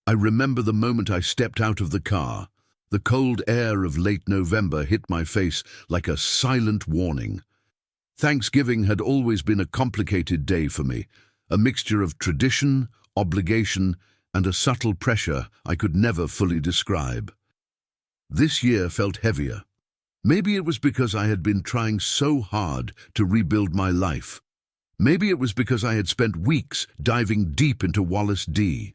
I remember the moment I stepped out of the car. The cold air of late November hit my face like a silent warning. Thanksgiving had always been a complicated day for me, a mixture of tradition, obligation, and a subtle pressure I could never fully describe. This year felt heavier. Maybe it was because I had been trying so hard to rebuild my life. Maybe it was because I had spent weeks diving deep into Wallace D.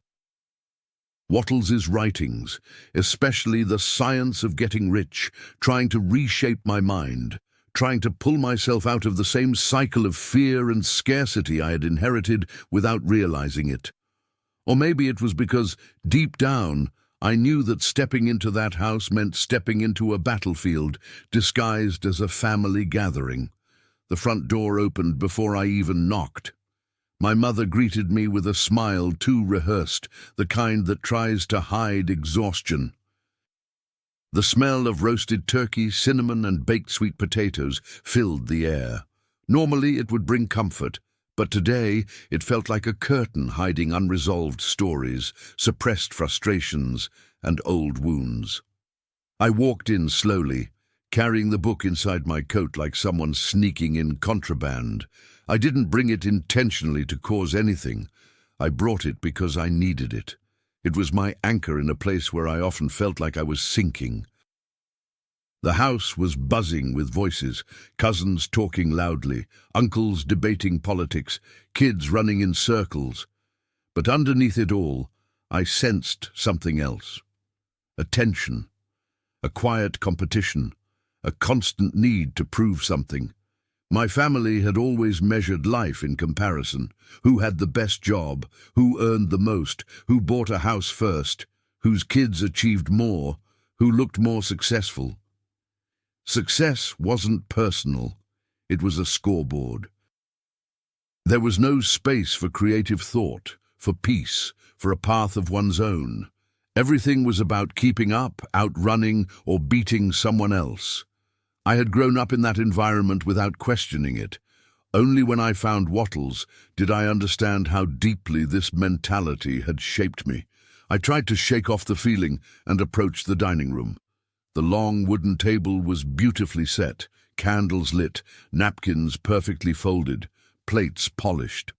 Wattles's writings, especially The Science of Getting Rich, trying to reshape my mind, trying to pull myself out of the same cycle of fear and scarcity I had inherited without realizing it. Or maybe it was because, deep down, I knew that stepping into that house meant stepping into a battlefield disguised as a family gathering. The front door opened before I even knocked. My mother greeted me with a smile too rehearsed, the kind that tries to hide exhaustion. The smell of roasted turkey, cinnamon, and baked sweet potatoes filled the air. Normally it would bring comfort, but today it felt like a curtain hiding unresolved stories, suppressed frustrations, and old wounds. I walked in slowly, carrying the book inside my coat like someone sneaking in contraband. I didn't bring it intentionally to cause anything. I brought it because I needed it. It was my anchor in a place where I often felt like I was sinking. The house was buzzing with voices, cousins talking loudly, uncles debating politics, kids running in circles. But underneath it all, I sensed something else. A tension, a quiet competition, a constant need to prove something. My family had always measured life in comparison. Who had the best job, who earned the most, who bought a house first, whose kids achieved more, who looked more successful. Success wasn't personal, it was a scoreboard. There was no space for creative thought, for peace, for a path of one's own. Everything was about keeping up, outrunning, or beating someone else. I had grown up in that environment without questioning it. Only when I found Wattles did I understand how deeply this mentality had shaped me. I tried to shake off the feeling and approached the dining room. The long wooden table was beautifully set, candles lit, napkins perfectly folded, plates polished.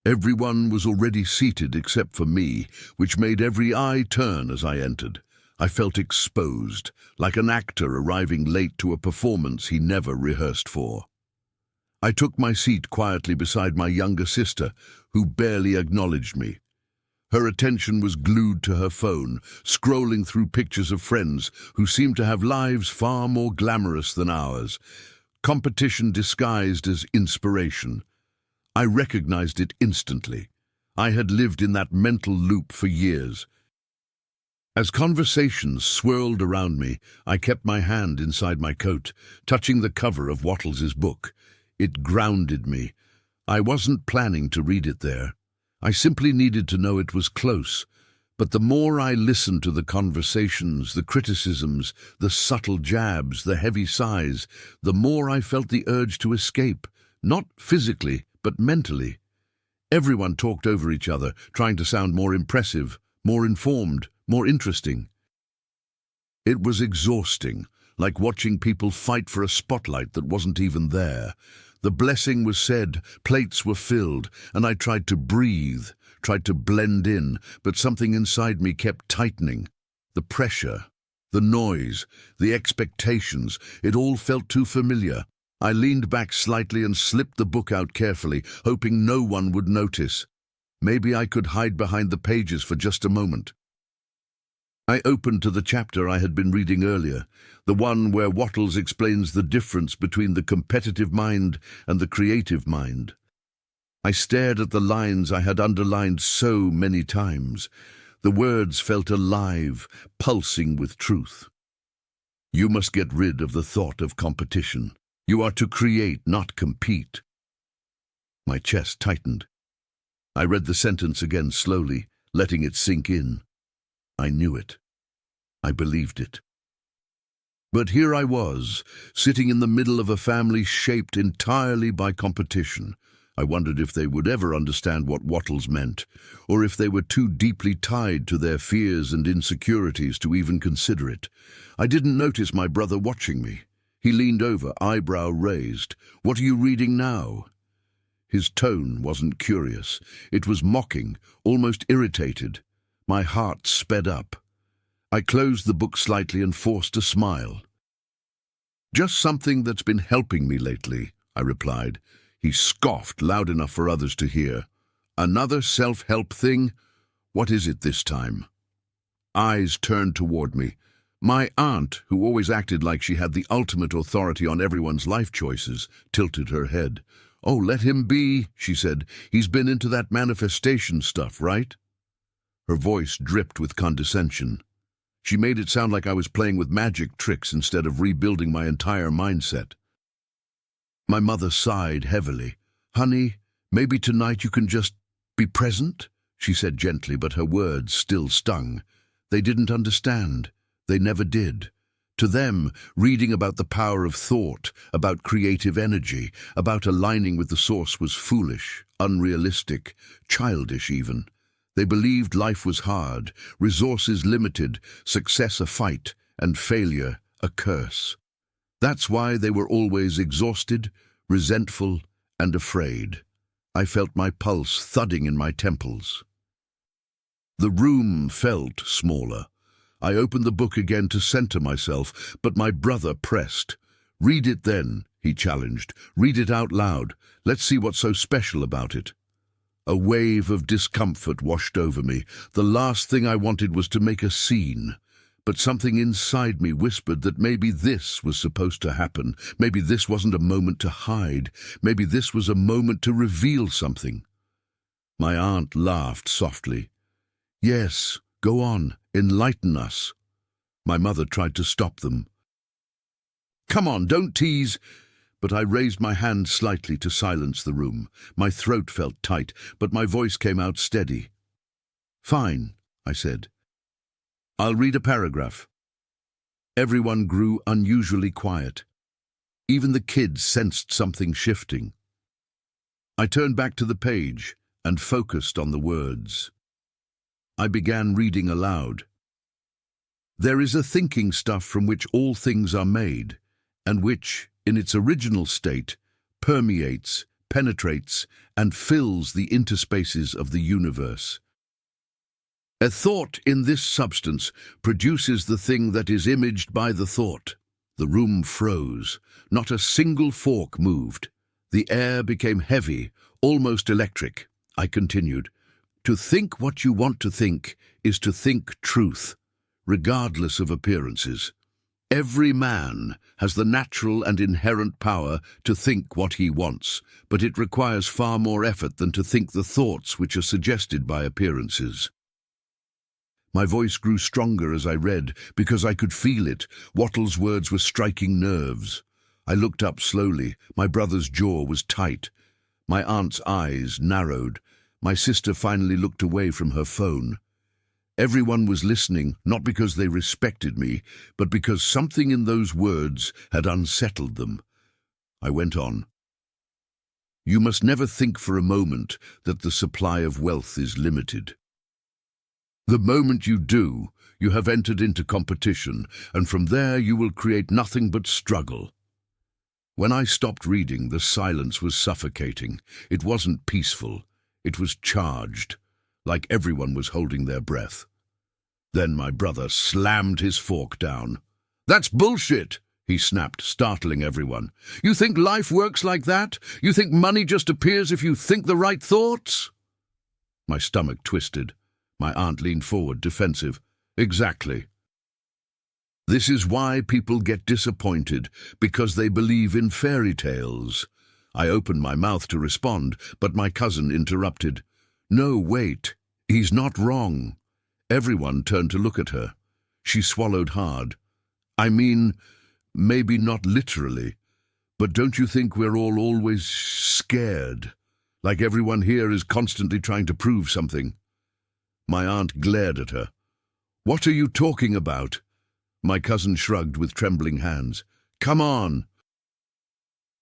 Everyone was already seated except for me, which made every eye turn as I entered. I felt exposed, like an actor arriving late to a performance he never rehearsed for. I took my seat quietly beside my younger sister, who barely acknowledged me. Her attention was glued to her phone, scrolling through pictures of friends who seemed to have lives far more glamorous than ours. Competition disguised as inspiration. I recognized it instantly. I had lived in that mental loop for years. As conversations swirled around me, I kept my hand inside my coat, touching the cover of Wattles's book. It grounded me. I wasn't planning to read it there. I simply needed to know it was close. But the more I listened to the conversations, the criticisms, the subtle jabs, the heavy sighs, the more I felt the urge to escape, not physically, but mentally. Everyone talked over each other, trying to sound more impressive, more informed, more interesting. It was exhausting, like watching people fight for a spotlight that wasn't even there. The blessing was said, plates were filled, and I tried to breathe, tried to blend in, but something inside me kept tightening. The pressure, the noise, the expectations, it all felt too familiar. I leaned back slightly and slipped the book out carefully, hoping no one would notice. Maybe I could hide behind the pages for just a moment. I opened to the chapter I had been reading earlier, the one where Wattles explains the difference between the competitive mind and the creative mind. I stared at the lines I had underlined so many times. The words felt alive, pulsing with truth. You must get rid of the thought of competition. You are to create, not compete. My chest tightened. I read the sentence again slowly, letting it sink in. I knew it. I believed it. But here I was, sitting in the middle of a family shaped entirely by competition. I wondered if they would ever understand what Wattles meant, or if they were too deeply tied to their fears and insecurities to even consider it. I didn't notice my brother watching me. He leaned over, eyebrow raised. "What are you reading now?" His tone wasn't curious. It was mocking, almost irritated. My heart sped up. I closed the book slightly and forced a smile. "Just something that's been helping me lately," I replied. He scoffed loud enough for others to hear. "Another self-help thing? What is it this time?" Eyes turned toward me. My aunt, who always acted like she had the ultimate authority on everyone's life choices, tilted her head. "Oh, let him be," she said. "He's been into that manifestation stuff, right?" Her voice dripped with condescension. She made it sound like I was playing with magic tricks instead of rebuilding my entire mindset. My mother sighed heavily. "Honey, maybe tonight you can just be present?" she said gently, but her words still stung. They didn't understand. They never did. To them, reading about the power of thought, about creative energy, about aligning with the source was foolish, unrealistic, childish even. They believed life was hard, resources limited, success a fight, and failure a curse. That's why they were always exhausted, resentful, and afraid. I felt my pulse thudding in my temples. The room felt smaller. I opened the book again to center myself, but my brother pressed. "Read it then," he challenged. "Read it out loud. Let's see what's so special about it." A wave of discomfort washed over me. The last thing I wanted was to make a scene. But something inside me whispered that maybe this was supposed to happen. Maybe this wasn't a moment to hide. Maybe this was a moment to reveal something. My aunt laughed softly. "Yes, go on, enlighten us." My mother tried to stop them. "Come on, don't tease." But I raised my hand slightly to silence the room. My throat felt tight, but my voice came out steady. "Fine," I said. "I'll read a paragraph." Everyone grew unusually quiet. Even the kids sensed something shifting. I turned back to the page and focused on the words. I began reading aloud. "There is a thinking stuff from which all things are made, and which, in its original state, permeates, penetrates, and fills the interspaces of the universe. A thought in this substance produces the thing that is imaged by the thought." The room froze. Not a single fork moved. The air became heavy, almost electric. I continued. "To think what you want to think is to think truth, regardless of appearances. Every man has the natural and inherent power to think what he wants, but it requires far more effort than to think the thoughts which are suggested by appearances." My voice grew stronger as I read, because I could feel it. Wattles' words were striking nerves. I looked up slowly. My brother's jaw was tight. My aunt's eyes narrowed. My sister finally looked away from her phone. Everyone was listening, not because they respected me, but because something in those words had unsettled them. I went on. "You must never think for a moment that the supply of wealth is limited. The moment you do, you have entered into competition, and from there you will create nothing but struggle." When I stopped reading, the silence was suffocating. It wasn't peaceful. It was charged, like everyone was holding their breath. Then my brother slammed his fork down. "That's bullshit," he snapped, startling everyone. "You think life works like that? You think money just appears if you think the right thoughts?" My stomach twisted. My aunt leaned forward, defensive. "Exactly. This is why people get disappointed, because they believe in fairy tales." I opened my mouth to respond, but my cousin interrupted. "No, wait. He's not wrong." Everyone turned to look at her. She swallowed hard. "I mean, maybe not literally, but don't you think we're all always scared? Like everyone here is constantly trying to prove something." My aunt glared at her. "What are you talking about?" My cousin shrugged with trembling hands. "Come on."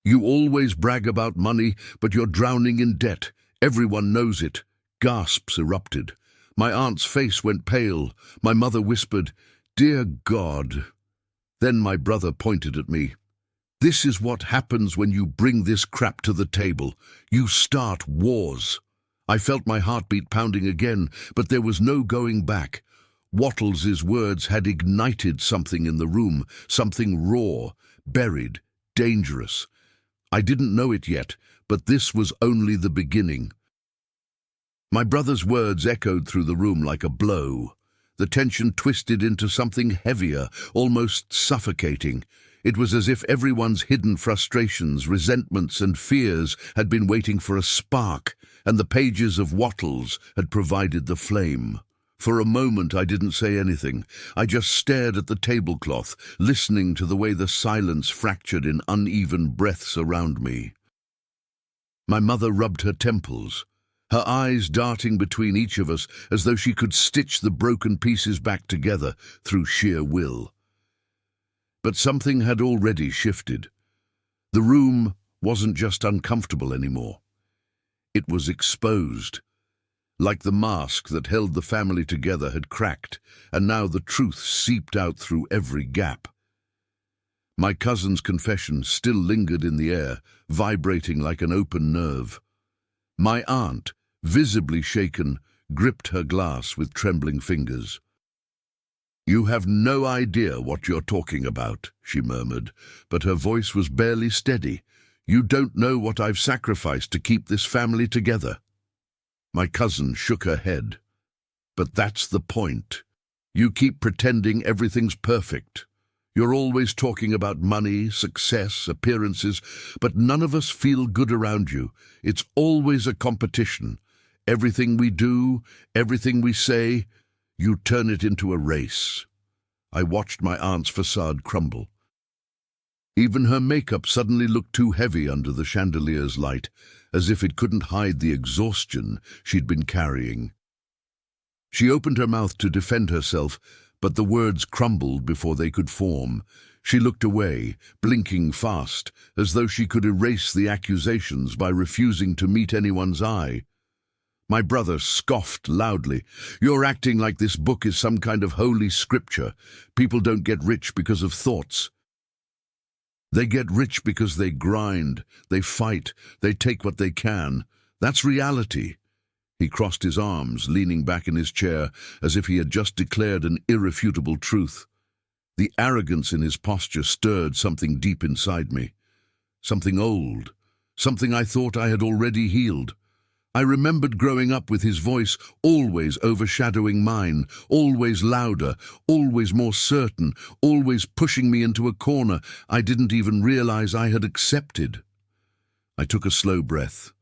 You always brag about money, but you're drowning in debt. Everyone knows it. Gasps erupted. My aunt's face went pale. My mother whispered, "Dear God." Then my brother pointed at me. "This is what happens when you bring this crap to the table. You start wars." I felt my heartbeat pounding again, but there was no going back. Wattles's words had ignited something in the room, something raw, buried, dangerous. I didn't know it yet, but this was only the beginning. My brother's words echoed through the room like a blow. The tension twisted into something heavier, almost suffocating. It was as if everyone's hidden frustrations, resentments, and fears had been waiting for a spark, and the pages of Wattles had provided the flame. For a moment I didn't say anything. I just stared at the tablecloth, listening to the way the silence fractured in uneven breaths around me. My mother rubbed her temples, her eyes darting between each of us as though she could stitch the broken pieces back together through sheer will. But something had already shifted. The room wasn't just uncomfortable anymore. It was exposed. Like the mask that held the family together had cracked, and now the truth seeped out through every gap. My cousin's confession still lingered in the air, vibrating like an open nerve. My aunt, visibly shaken, gripped her glass with trembling fingers. "You have no idea what you're talking about," she murmured, but her voice was barely steady. "You don't know what I've sacrificed to keep this family together." My cousin shook her head. "But that's the point. You keep pretending everything's perfect. You're always talking about money, success, appearances, but none of us feel good around you. It's always a competition. Everything we do, everything we say, you turn it into a race." I watched my aunt's facade crumble. Even her makeup suddenly looked too heavy under the chandelier's light, as if it couldn't hide the exhaustion she'd been carrying. She opened her mouth to defend herself, but the words crumbled before they could form. She looked away, blinking fast, as though she could erase the accusations by refusing to meet anyone's eye. My brother scoffed loudly. "You're acting like this book is some kind of holy scripture. People don't get rich because of thoughts. They get rich because they grind, they fight, they take what they can. That's reality." He crossed his arms, leaning back in his chair, as if he had just declared an irrefutable truth. The arrogance in his posture stirred something deep inside me. Something old, something I thought I had already healed. I remembered growing up with his voice always overshadowing mine, always louder, always more certain, always pushing me into a corner I didn't even realize I had accepted. I took a slow breath.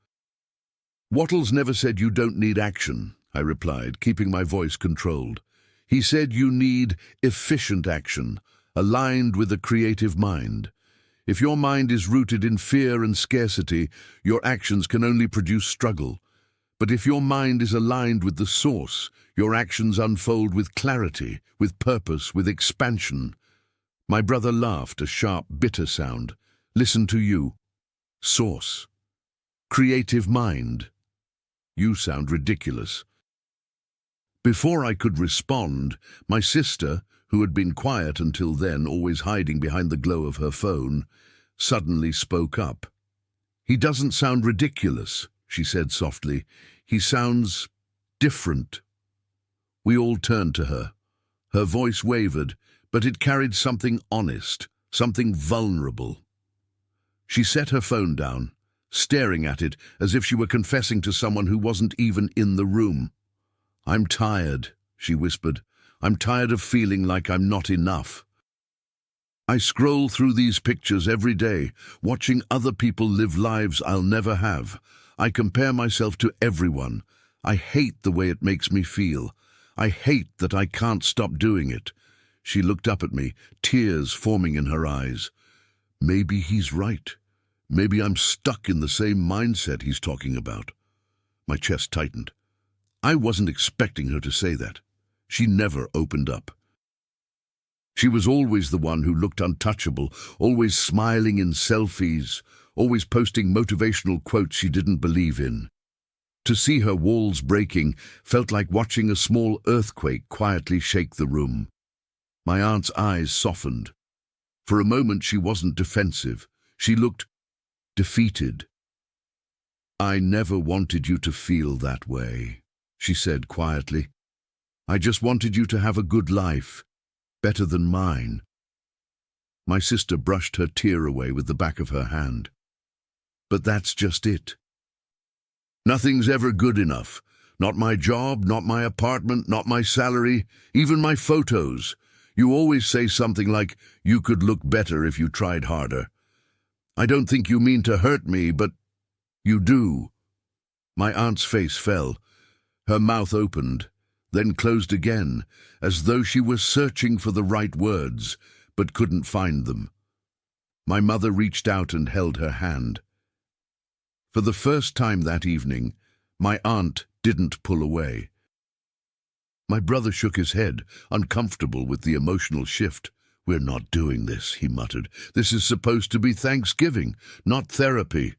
"Wattles never said you don't need action," I replied, keeping my voice controlled. "He said you need efficient action, aligned with a creative mind. If your mind is rooted in fear and scarcity, your actions can only produce struggle. But if your mind is aligned with the source, your actions unfold with clarity, with purpose, with expansion." My brother laughed, a sharp, bitter sound. "Listen to you. Source. Creative mind. You sound ridiculous." Before I could respond, my sister, who had been quiet until then, always hiding behind the glow of her phone, suddenly spoke up. "He doesn't sound ridiculous," she said softly. "He sounds different." We all turned to her. Her voice wavered, but it carried something honest, something vulnerable. She set her phone down, staring at it as if she were confessing to someone who wasn't even in the room. "I'm tired," she whispered. "I'm tired of feeling like I'm not enough. I scroll through these pictures every day, watching other people live lives I'll never have. I compare myself to everyone. I hate the way it makes me feel. I hate that I can't stop doing it." She looked up at me, tears forming in her eyes. Maybe he's right. Maybe I'm stuck in the same mindset he's talking about. My chest tightened. I wasn't expecting her to say that. She never opened up. She was always the one who looked untouchable, always smiling in selfies, always posting motivational quotes she didn't believe in. To see her walls breaking felt like watching a small earthquake quietly shake the room. My aunt's eyes softened. For a moment she wasn't defensive. She looked defeated. "I never wanted you to feel that way," she said quietly. "I just wanted you to have a good life, better than mine." My sister brushed her tear away with the back of her hand. "But that's just it. Nothing's ever good enough. Not my job, not my apartment, not my salary, even my photos. You always say something like, 'You could look better if you tried harder.' I don't think you mean to hurt me, but you do." My aunt's face fell. Her mouth opened, then closed again, as though she was searching for the right words, but couldn't find them. My mother reached out and held her hand. For the first time that evening, my aunt didn't pull away. My brother shook his head, uncomfortable with the emotional shift. "We're not doing this," he muttered. "This is supposed to be Thanksgiving, not therapy."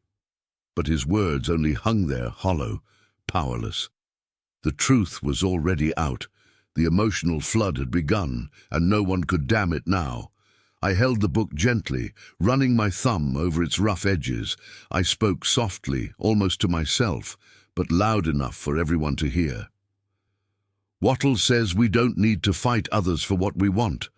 But his words only hung there, hollow, powerless. The truth was already out. The emotional flood had begun, and no one could dam it now. I held the book gently, running my thumb over its rough edges. I spoke softly, almost to myself, but loud enough for everyone to hear. Wattles says we don't need to fight others for what we want.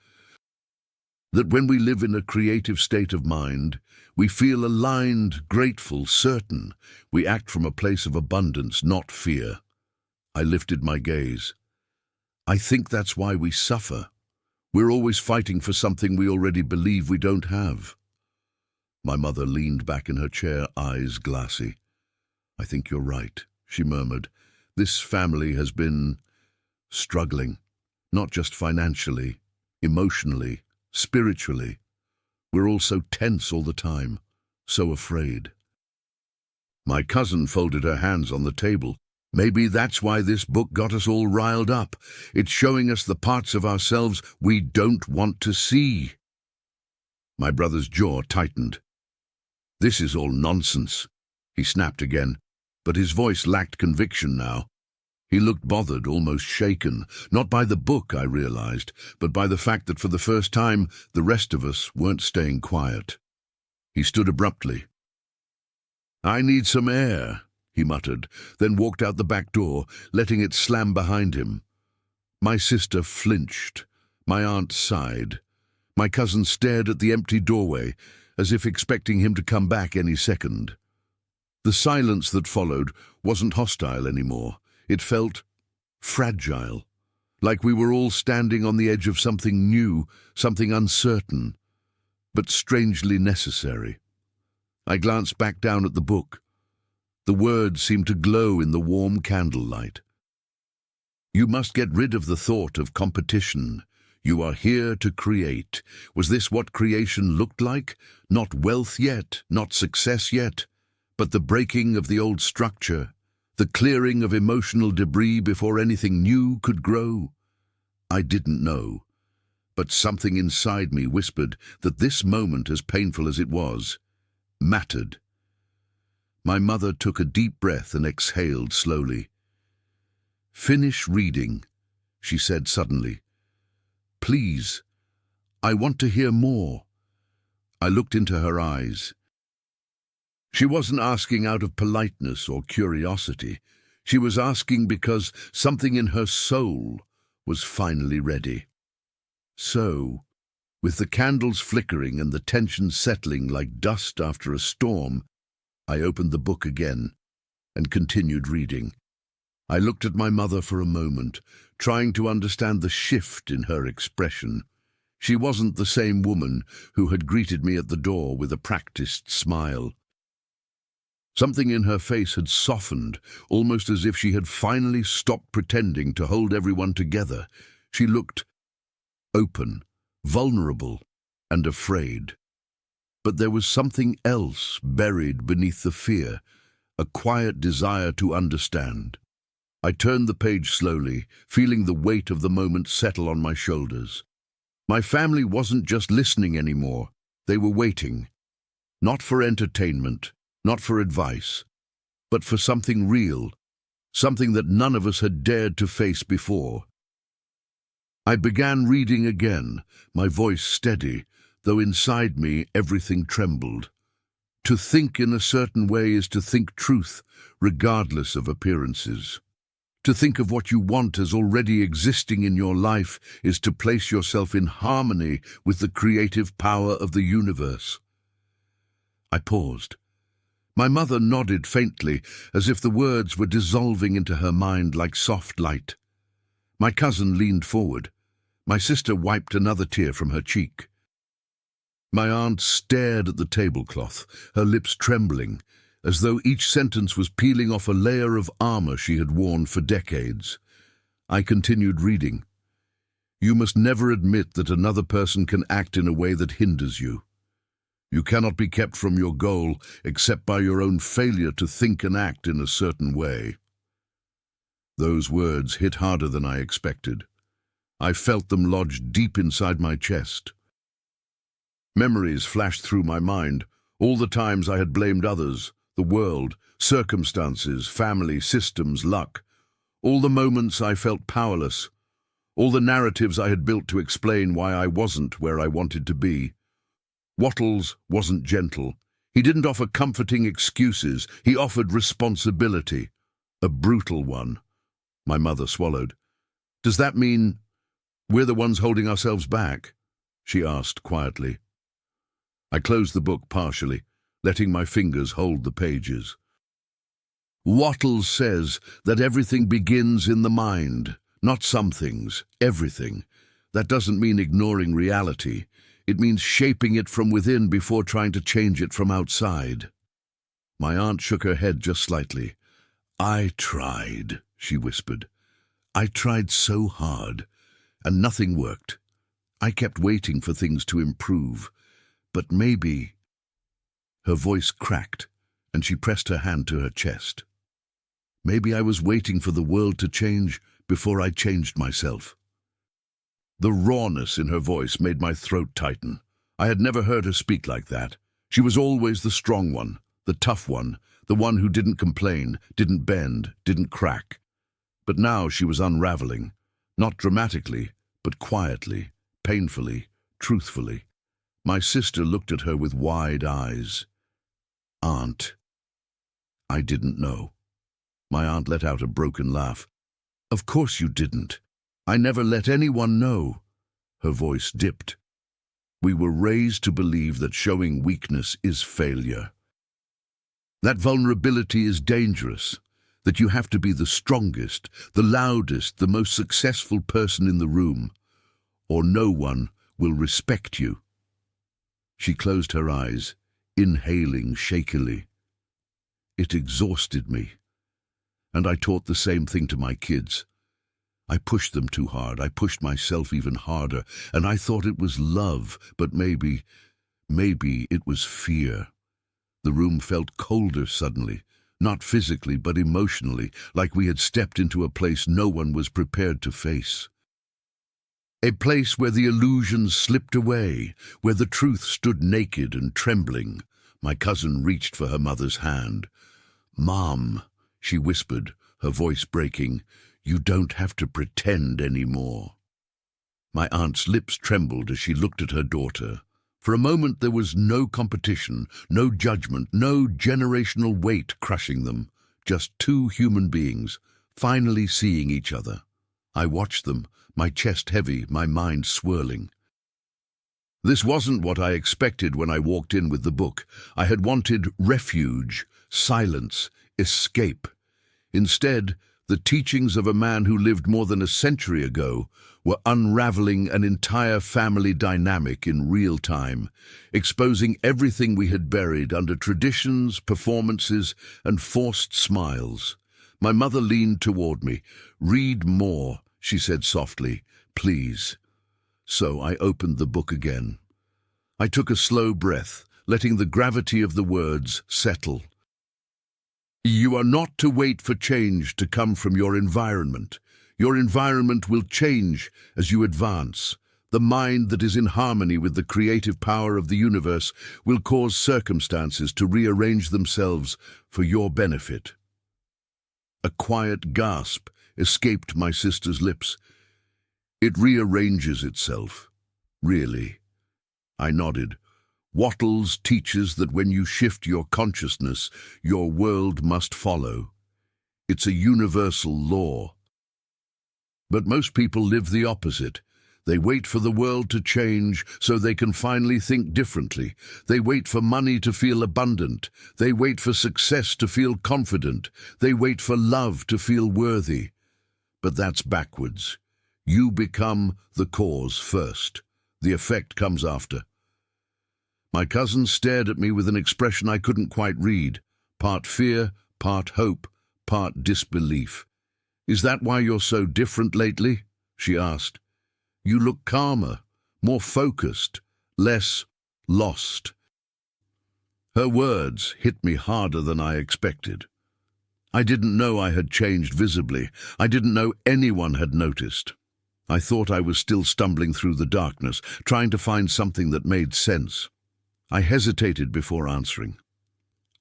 That when we live in a creative state of mind, we feel aligned, grateful, certain. We act from a place of abundance, not fear. I lifted my gaze. I think that's why we suffer. We're always fighting for something we already believe we don't have. My mother leaned back in her chair, eyes glassy. "I think you're right," she murmured. "This family has been struggling, not just financially, emotionally, spiritually. We're all so tense all the time, so afraid." My cousin folded her hands on the table. "Maybe that's why this book got us all riled up. It's showing us the parts of ourselves we don't want to see." My brother's jaw tightened. "This is all nonsense," he snapped again, but his voice lacked conviction now. He looked bothered, almost shaken, not by the book, I realized, but by the fact that for the first time the rest of us weren't staying quiet. He stood abruptly. "I need some air," he muttered, then walked out the back door, letting it slam behind him. My sister flinched. My aunt sighed. My cousin stared at the empty doorway, as if expecting him to come back any second. The silence that followed wasn't hostile anymore. It felt fragile, like we were all standing on the edge of something new, something uncertain, but strangely necessary. I glanced back down at the book. The words seemed to glow in the warm candlelight. "You must get rid of the thought of competition. You are here to create." Was this what creation looked like? Not wealth yet, not success yet, but the breaking of the old structure, the clearing of emotional debris before anything new could grow? I didn't know, but something inside me whispered that this moment, as painful as it was, mattered. My mother took a deep breath and exhaled slowly. "Finish reading," she said suddenly. "Please, I want to hear more." I looked into her eyes. She wasn't asking out of politeness or curiosity. She was asking because something in her soul was finally ready. So, with the candles flickering and the tension settling like dust after a storm, I opened the book again and continued reading. I looked at my mother for a moment, trying to understand the shift in her expression. She wasn't the same woman who had greeted me at the door with a practiced smile. Something in her face had softened, almost as if she had finally stopped pretending to hold everyone together. She looked open, vulnerable, and afraid. But there was something else buried beneath the fear, a quiet desire to understand. I turned the page slowly, feeling the weight of the moment settle on my shoulders. My family wasn't just listening anymore. They were waiting. Not for entertainment, not for advice, but for something real, something that none of us had dared to face before. I began reading again, my voice steady, though inside me everything trembled. To think in a certain way is to think truth, regardless of appearances. To think of what you want as already existing in your life is to place yourself in harmony with the creative power of the universe. I paused. My mother nodded faintly, as if the words were dissolving into her mind like soft light. My cousin leaned forward. My sister wiped another tear from her cheek. My aunt stared at the tablecloth, her lips trembling, as though each sentence was peeling off a layer of armor she had worn for decades. I continued reading. You must never admit that another person can act in a way that hinders you. You cannot be kept from your goal except by your own failure to think and act in a certain way. Those words hit harder than I expected. I felt them lodged deep inside my chest. Memories flashed through my mind, all the times I had blamed others, the world, circumstances, family, systems, luck. All the moments I felt powerless. All the narratives I had built to explain why I wasn't where I wanted to be. Wattles wasn't gentle. He didn't offer comforting excuses. He offered responsibility. A brutal one. My mother swallowed. Does that mean we're the ones holding ourselves back? She asked quietly. I closed the book partially, letting my fingers hold the pages. Wattles says that everything begins in the mind, not some things, everything. That doesn't mean ignoring reality. It means shaping it from within before trying to change it from outside. My aunt shook her head just slightly. I tried, she whispered. I tried so hard, and nothing worked. I kept waiting for things to improve, but maybe... Her voice cracked, and she pressed her hand to her chest. Maybe I was waiting for the world to change before I changed myself. The rawness in her voice made my throat tighten. I had never heard her speak like that. She was always the strong one, the tough one, the one who didn't complain, didn't bend, didn't crack. But now she was unraveling, not dramatically, but quietly, painfully, truthfully. My sister looked at her with wide eyes. Aunt. I didn't know. My aunt let out a broken laugh. Of course you didn't. I never let anyone know. Her voice dipped. We were raised to believe that showing weakness is failure. That vulnerability is dangerous, that you have to be the strongest, the loudest, the most successful person in the room, or no one will respect you. She closed her eyes, inhaling shakily. It exhausted me, and I taught the same thing to my kids. I pushed them too hard, I pushed myself even harder, and I thought it was love, but maybe it was fear. The room felt colder suddenly, not physically but emotionally, like we had stepped into a place no one was prepared to face. A place where the illusions slipped away, where the truth stood naked and trembling. My cousin reached for her mother's hand. Mom, she whispered, her voice breaking, you don't have to pretend anymore. My aunt's lips trembled as she looked at her daughter. For a moment there was no competition, no judgment, no generational weight crushing them, just two human beings, finally seeing each other. I watched them, my chest heavy, my mind swirling. This wasn't what I expected when I walked in with the book. I had wanted refuge, silence, escape. Instead, the teachings of a man who lived more than a century ago were unraveling an entire family dynamic in real time, exposing everything we had buried under traditions, performances, and forced smiles. My mother leaned toward me. Read more, she said softly, please. So I opened the book again. I took a slow breath, letting the gravity of the words settle. You are not to wait for change to come from your environment. Your environment will change as you advance. The mind that is in harmony with the creative power of the universe will cause circumstances to rearrange themselves for your benefit. A quiet gasp escaped my sister's lips. It rearranges itself. Really? I nodded. Wattles teaches that when you shift your consciousness, your world must follow. It's a universal law. But most people live the opposite. They wait for the world to change so they can finally think differently. They wait for money to feel abundant. They wait for success to feel confident. They wait for love to feel worthy. But that's backwards. You become the cause first. The effect comes after. My cousin stared at me with an expression I couldn't quite read. Part fear, part hope, part disbelief. "Is that why you're so different lately?" she asked. "You look calmer, more focused, less lost." Her words hit me harder than I expected. I didn't know I had changed visibly. I didn't know anyone had noticed. I thought I was still stumbling through the darkness, trying to find something that made sense. I hesitated before answering.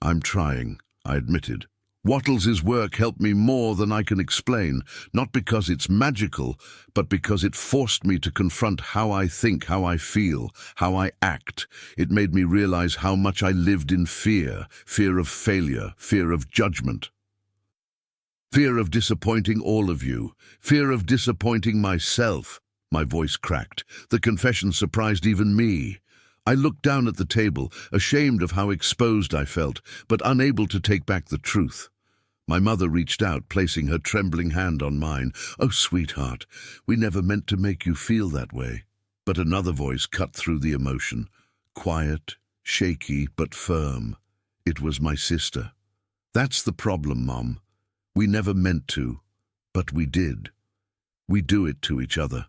"I'm trying," I admitted. "Wattles' work helped me more than I can explain, not because it's magical, but because it forced me to confront how I think, how I feel, how I act. It made me realize how much I lived in fear, fear of failure, fear of judgment. Fear of disappointing all of you, fear of disappointing myself." My voice cracked. The confession surprised even me. I looked down at the table, ashamed of how exposed I felt, but unable to take back the truth. My mother reached out, placing her trembling hand on mine. "Oh, sweetheart, we never meant to make you feel that way." But another voice cut through the emotion. Quiet, shaky, but firm. It was my sister. "That's the problem, Mom. We never meant to, but we did. We do it to each other.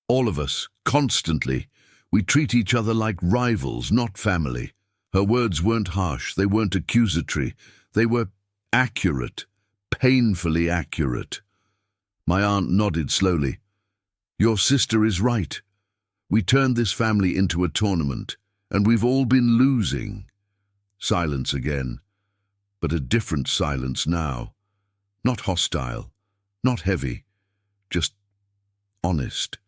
All of us, constantly. We treat each other like rivals, not family." Her words weren't harsh, they weren't accusatory. They were accurate, painfully accurate. My aunt nodded slowly. "Your sister is right. We turned this family into a tournament, and we've all been losing." Silence again, but a different silence now. Not hostile, not heavy, just honest.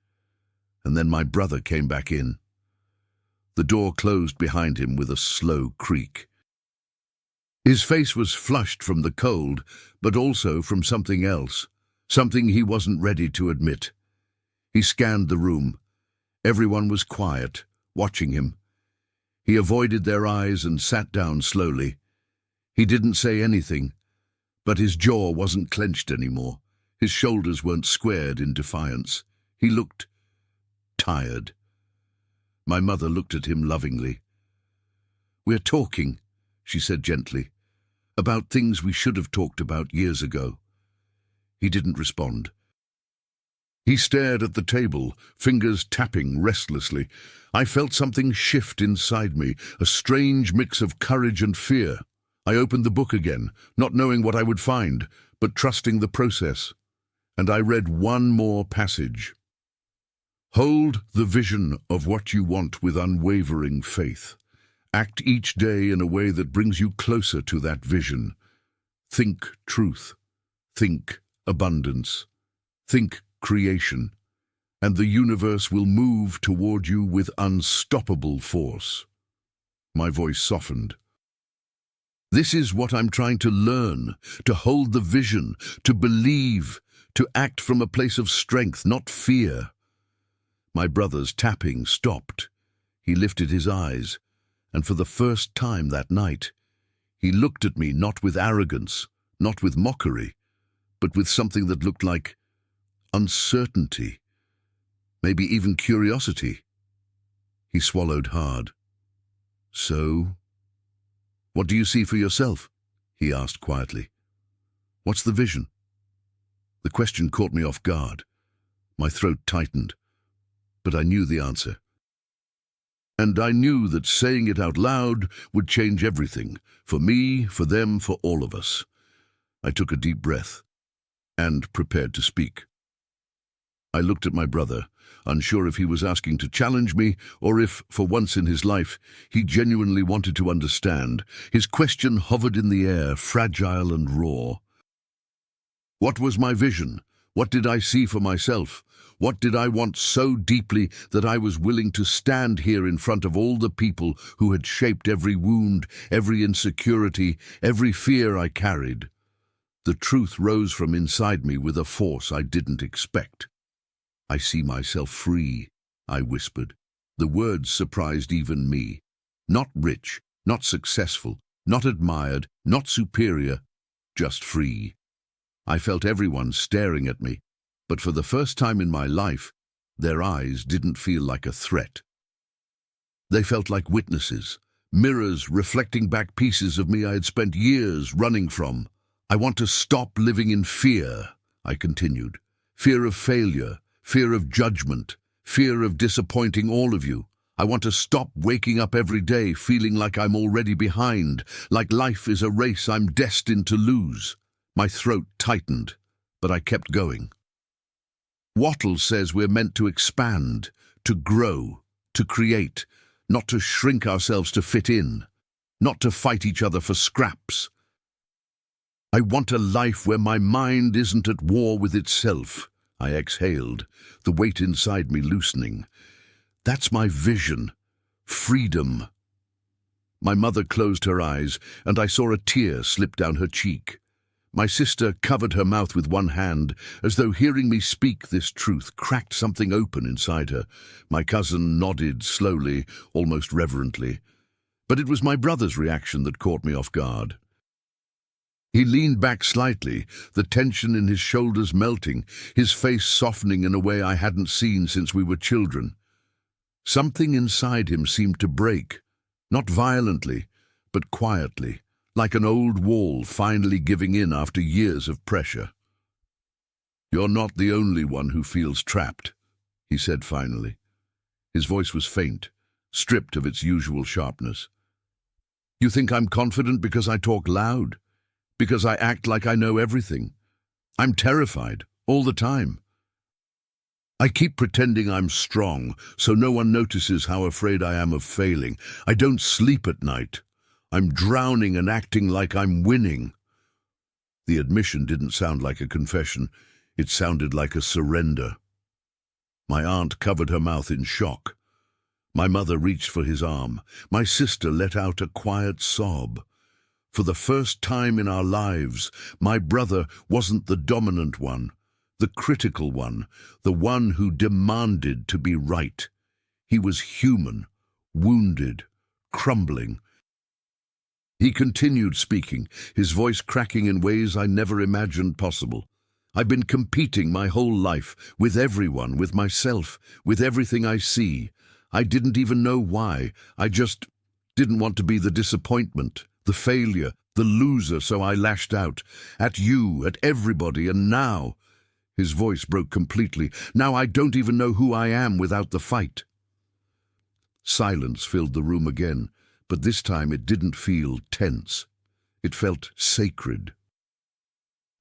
And then my brother came back in. The door closed behind him with a slow creak. His face was flushed from the cold, but also from something else, something he wasn't ready to admit. He scanned the room. Everyone was quiet, watching him. He avoided their eyes and sat down slowly. He didn't say anything, but his jaw wasn't clenched anymore. His shoulders weren't squared in defiance. He looked tired. My mother looked at him lovingly. "We're talking," she said gently, "about things we should have talked about years ago." He didn't respond. He stared at the table, fingers tapping restlessly. I felt something shift inside me, a strange mix of courage and fear. I opened the book again, not knowing what I would find, but trusting the process. And I read one more passage. "Hold the vision of what you want with unwavering faith. Act each day in a way that brings you closer to that vision. Think truth. Think abundance. Think creation. And the universe will move toward you with unstoppable force." My voice softened. "This is what I'm trying to learn, to hold the vision, to believe, to act from a place of strength, not fear." My brother's tapping stopped. He lifted his eyes, and for the first time that night, he looked at me not with arrogance, not with mockery, but with something that looked like uncertainty, maybe even curiosity. He swallowed hard. "So, what do you see for yourself?" he asked quietly. "What's the vision?" The question caught me off guard. My throat tightened, but I knew the answer. And I knew that saying it out loud would change everything, for me, for them, for all of us. I took a deep breath and prepared to speak. I looked at my brother, unsure if he was asking to challenge me or if, for once in his life, he genuinely wanted to understand. His question hovered in the air, fragile and raw. What was my vision? What did I see for myself? What did I want so deeply that I was willing to stand here in front of all the people who had shaped every wound, every insecurity, every fear I carried? The truth rose from inside me with a force I didn't expect. "I see myself free," I whispered. The words surprised even me. Not rich, not successful, not admired, not superior, just free. I felt everyone staring at me, but for the first time in my life, their eyes didn't feel like a threat. They felt like witnesses, mirrors reflecting back pieces of me I had spent years running from. "I want to stop living in fear," I continued. "Fear of failure, fear of judgment, fear of disappointing all of you. I want to stop waking up every day feeling like I'm already behind, like life is a race I'm destined to lose." My throat tightened, but I kept going. "Wattles says we're meant to expand, to grow, to create, not to shrink ourselves to fit in, not to fight each other for scraps. I want a life where my mind isn't at war with itself." I exhaled, the weight inside me loosening. "That's my vision. Freedom." My mother closed her eyes, and I saw a tear slip down her cheek. My sister covered her mouth with one hand, as though hearing me speak this truth cracked something open inside her. My cousin nodded slowly, almost reverently. But it was my brother's reaction that caught me off guard. He leaned back slightly, the tension in his shoulders melting, his face softening in a way I hadn't seen since we were children. Something inside him seemed to break, not violently, but quietly, like an old wall finally giving in after years of pressure. "You're not the only one who feels trapped," he said finally. His voice was faint, stripped of its usual sharpness. "You think I'm confident because I talk loud? Because I act like I know everything? I'm terrified, all the time. I keep pretending I'm strong, so no one notices how afraid I am of failing. I don't sleep at night. I'm drowning and acting like I'm winning." The admission didn't sound like a confession. It sounded like a surrender. My aunt covered her mouth in shock. My mother reached for his arm. My sister let out a quiet sob. For the first time in our lives, my brother wasn't the dominant one, the critical one, the one who demanded to be right. He was human, wounded, crumbling. He continued speaking, his voice cracking in ways I never imagined possible. "I've been competing my whole life, with everyone, with myself, with everything I see. I didn't even know why. I just didn't want to be the disappointment, the failure, the loser, so I lashed out. At you, at everybody, and now—" His voice broke completely. "Now I don't even know who I am without the fight." Silence filled the room again. But this time it didn't feel tense. It felt sacred.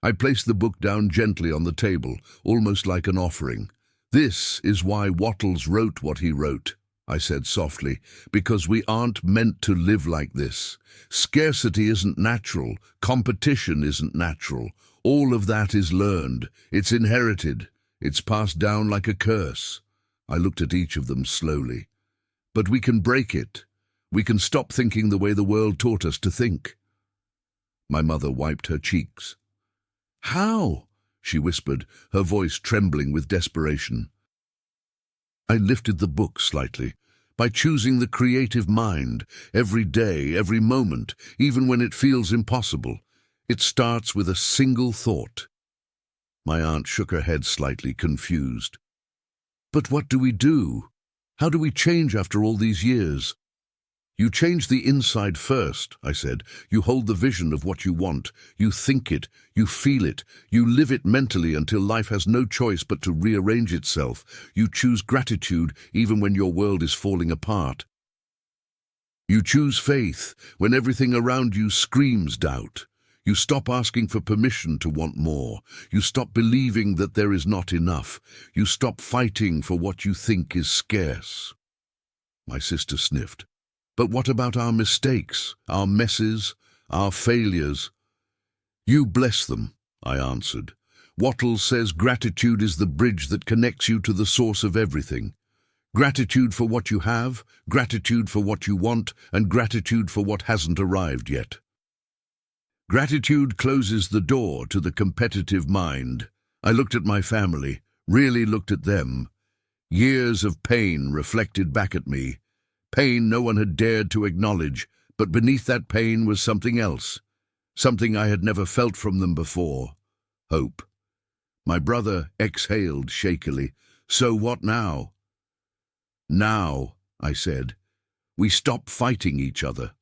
I placed the book down gently on the table, almost like an offering. "This is why Wattles wrote what he wrote," I said softly, "because we aren't meant to live like this. Scarcity isn't natural. Competition isn't natural. All of that is learned. It's inherited. It's passed down like a curse." I looked at each of them slowly. "But we can break it. We can stop thinking the way the world taught us to think." My mother wiped her cheeks. "How?" she whispered, her voice trembling with desperation. I lifted the book slightly. "By choosing the creative mind, every day, every moment, even when it feels impossible. It starts with a single thought." My aunt shook her head slightly, confused. "But what do we do? How do we change after all these years?" "You change the inside first," I said. "You hold the vision of what you want. You think it. You feel it. You live it mentally until life has no choice but to rearrange itself. You choose gratitude even when your world is falling apart. You choose faith when everything around you screams doubt. You stop asking for permission to want more. You stop believing that there is not enough. You stop fighting for what you think is scarce. My sister sniffed. But what about our mistakes, our messes, our failures? You bless them, I answered. Wattles says gratitude is the bridge that connects you to the source of everything. Gratitude for what you have, gratitude for what you want, and gratitude for what hasn't arrived yet. Gratitude closes the door to the competitive mind. I looked at my family, really looked at them. Years of pain reflected back at me. Pain no one had dared to acknowledge, but beneath that pain was something else. Something I had never felt from them before. Hope. My brother exhaled shakily. So what now? Now, I said, we stop fighting each other.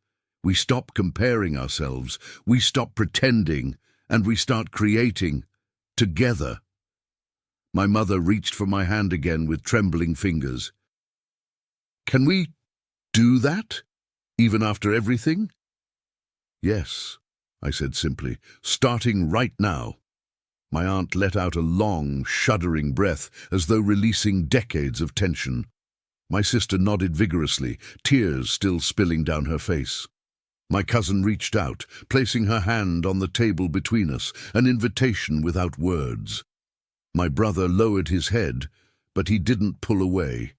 We stop comparing ourselves. We stop pretending, and we start creating together. My mother reached for my hand again with trembling fingers. Can we do that, even after everything? Yes, I said simply, starting right now. My aunt let out a long, shuddering breath, as though releasing decades of tension. My sister nodded vigorously, tears still spilling down her face. My cousin reached out, placing her hand on the table between us, an invitation without words. My brother lowered his head, but he didn't pull away.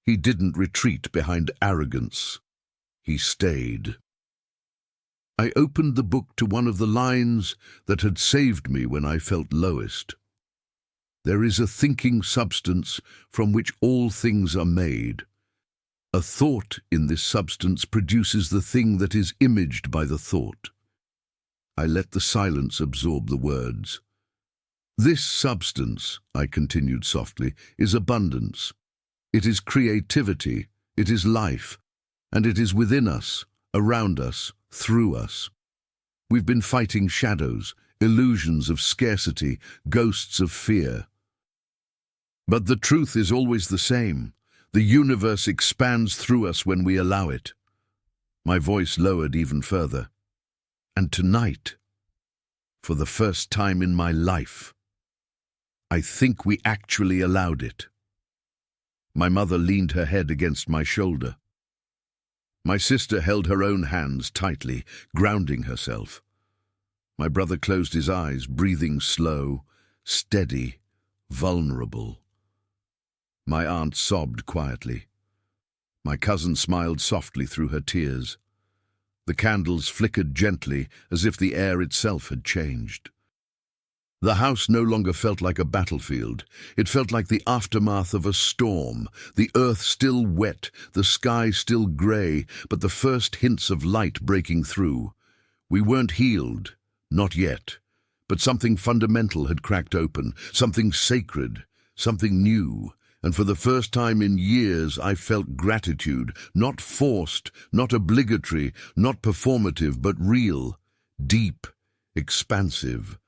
He didn't retreat behind arrogance. He stayed. I opened the book to one of the lines that had saved me when I felt lowest. There is a thinking substance from which all things are made. A thought in this substance produces the thing that is imaged by the thought. I let the silence absorb the words. This substance, I continued softly, is abundance. It is creativity, it is life, and it is within us, around us, through us. We've been fighting shadows, illusions of scarcity, ghosts of fear. But the truth is always the same. The universe expands through us when we allow it. My voice lowered even further. And tonight, for the first time in my life, I think we actually allowed it. My mother leaned her head against my shoulder. My sister held her own hands tightly, grounding herself. My brother closed his eyes, breathing slow, steady, vulnerable. My aunt sobbed quietly. My cousin smiled softly through her tears. The candles flickered gently, as if the air itself had changed. The house no longer felt like a battlefield. It felt like the aftermath of a storm, the earth still wet, the sky still grey, but the first hints of light breaking through. We weren't healed, not yet, but something fundamental had cracked open, something sacred, something new, and for the first time in years I felt gratitude, not forced, not obligatory, not performative, but real, deep, expansive.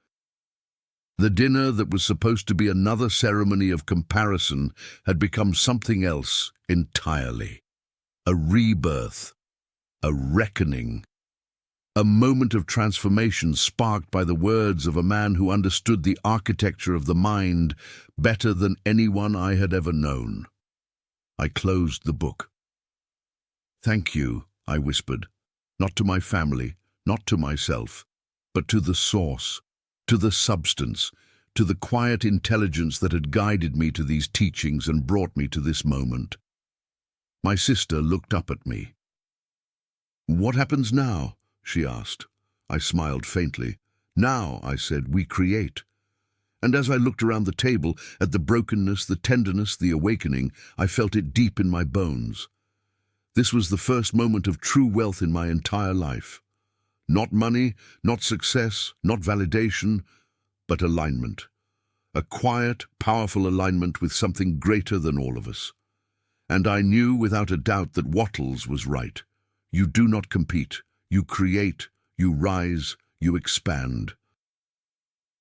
The dinner that was supposed to be another ceremony of comparison had become something else entirely. A rebirth, a reckoning, a moment of transformation sparked by the words of a man who understood the architecture of the mind better than anyone I had ever known. I closed the book. "Thank you," I whispered, not to my family, not to myself, but to the source, to the substance, to the quiet intelligence that had guided me to these teachings and brought me to this moment. My sister looked up at me. "What happens now?" she asked. I smiled faintly. "Now," I said, "we create." And as I looked around the table, at the brokenness, the tenderness, the awakening, I felt it deep in my bones. This was the first moment of true wealth in my entire life. Not money, not success, not validation, but alignment. A quiet, powerful alignment with something greater than all of us. And I knew without a doubt that Wattles was right. You do not compete. You create, you rise, you expand.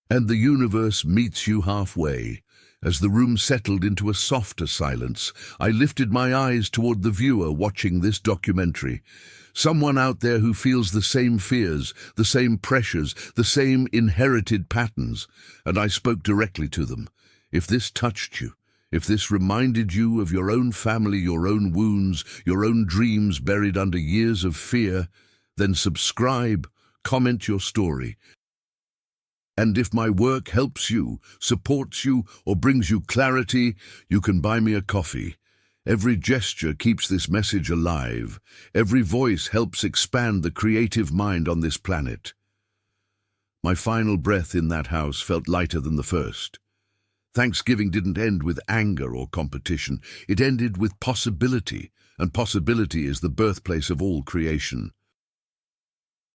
And the universe meets you halfway, As the room settled into a softer silence, I lifted my eyes toward the viewer watching this documentary. Someone out there who feels the same fears, the same pressures, the same inherited patterns. And I spoke directly to them. If this touched you, if this reminded you of your own family, your own wounds, your own dreams buried under years of fear, then subscribe, comment your story. And if my work helps you, supports you, or brings you clarity, you can buy me a coffee. Every gesture keeps this message alive. Every voice helps expand the creative mind on this planet. My final breath in that house felt lighter than the first. Thanksgiving didn't end with anger or competition. It ended with possibility, and possibility is the birthplace of all creation.